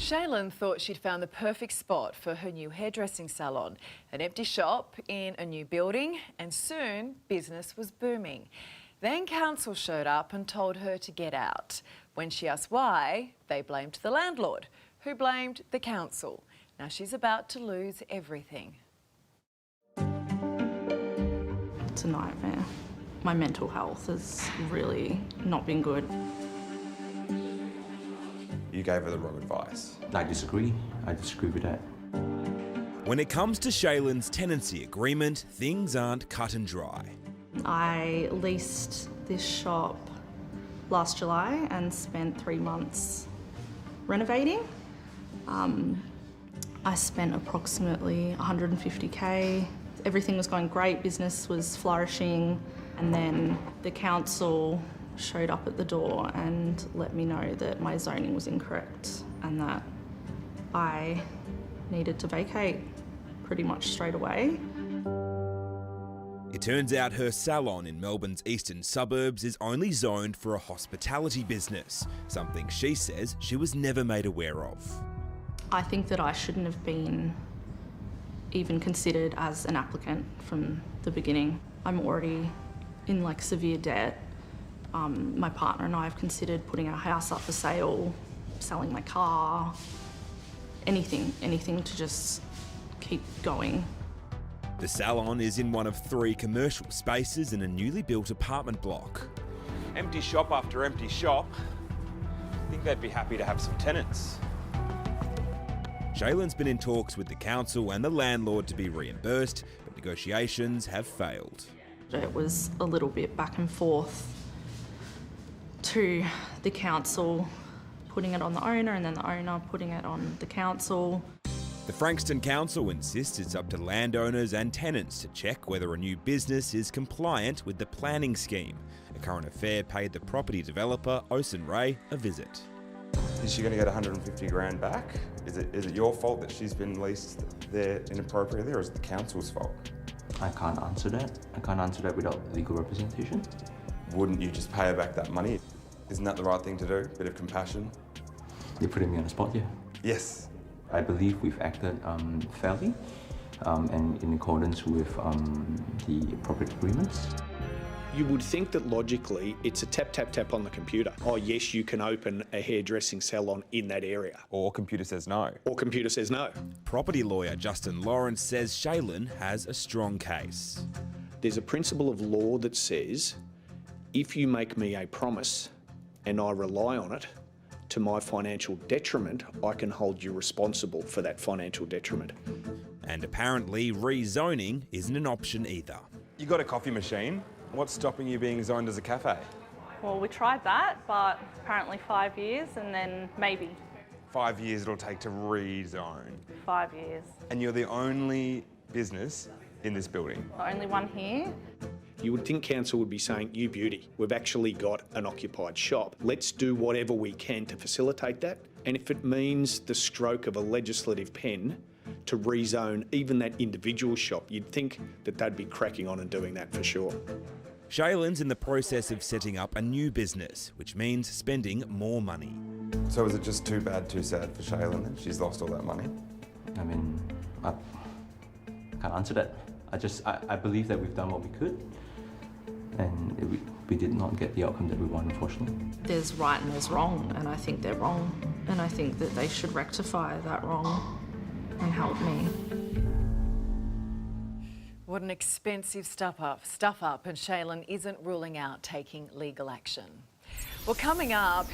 Shaylan thought she'd found the perfect spot for her new hairdressing salon, an empty shop in a new building, and soon business was booming. Then council showed up and told her to get out. When she asked why, they blamed the landlord, who blamed the council. Now she's about to lose everything. It's a nightmare. My mental health has really not been good. You gave her the wrong advice. I disagree with that. When it comes to Shaylan's tenancy agreement, things aren't cut and dry. I leased this shop last July and spent 3 months renovating. I spent approximately 150k. Everything was going great, business was flourishing, and then the council showed up at the door and let me know that my zoning was incorrect and that I needed to vacate pretty much straight away. It turns out her salon in Melbourne's eastern suburbs is only zoned for a hospitality business, something she says she was never made aware of. I think that I shouldn't have been even considered as an applicant from the beginning. I'm already in severe debt. My partner and I have considered putting our house up for sale, selling my car, anything to just keep going. The salon is in one of 3 commercial spaces in a newly built apartment block. Empty shop after empty shop. I think they'd be happy to have some tenants. Shaylan's been in talks with the council and the landlord to be reimbursed, but negotiations have failed. It was a little bit back and forth to the council, putting it on the owner and then the owner putting it on the council. The Frankston Council insists it's up to landowners and tenants to check whether a new business is compliant with the planning scheme. ACurrentAffair paid the property developer, Ocean Ray, a visit. Is she going to get 150 grand back? Is it your fault that she's been leased there inappropriately, or is it the council's fault? I can't answer that. I can't answer that without legal representation. Wouldn't you just pay her back that money? Isn't that the right thing to do? Bit of compassion? You're putting me on the spot here. Yes. I believe we've acted fairly and in accordance with the appropriate agreements. You would think that logically it's a tap, tap, tap on the computer. Oh yes, you can open a hairdressing salon in that area. Or computer says no. Or computer says no. Property lawyer Justin Lawrence says Shaylan has a strong case. There's a principle of law that says if you make me a promise and I rely on it to my financial detriment, I can hold you responsible for that financial detriment. And apparently rezoning isn't an option either. You got a coffee machine. What's stopping you being zoned as a cafe? Well, we tried that, but apparently 5 years and then maybe. 5 years it'll take to rezone. 5 years. And you're the only business in this building. The only one here. You would think council would be saying, you beauty, we've actually got an occupied shop. Let's do whatever we can to facilitate that. And if it means the stroke of a legislative pen to rezone even that individual shop, you'd think that they'd be cracking on and doing that for sure. Shaylan's in the process of setting up a new business, which means spending more money. So is it just too bad, too sad for Shaylan that she's lost all that money? I mean, I can't answer that. I believe that we've done what we could, and we did not get the outcome that we want, unfortunately. There's right and there's wrong, and I think they're wrong. And I think that they should rectify that wrong and help me. What an expensive stuff up, and Shaylan isn't ruling out taking legal action. Well, coming up,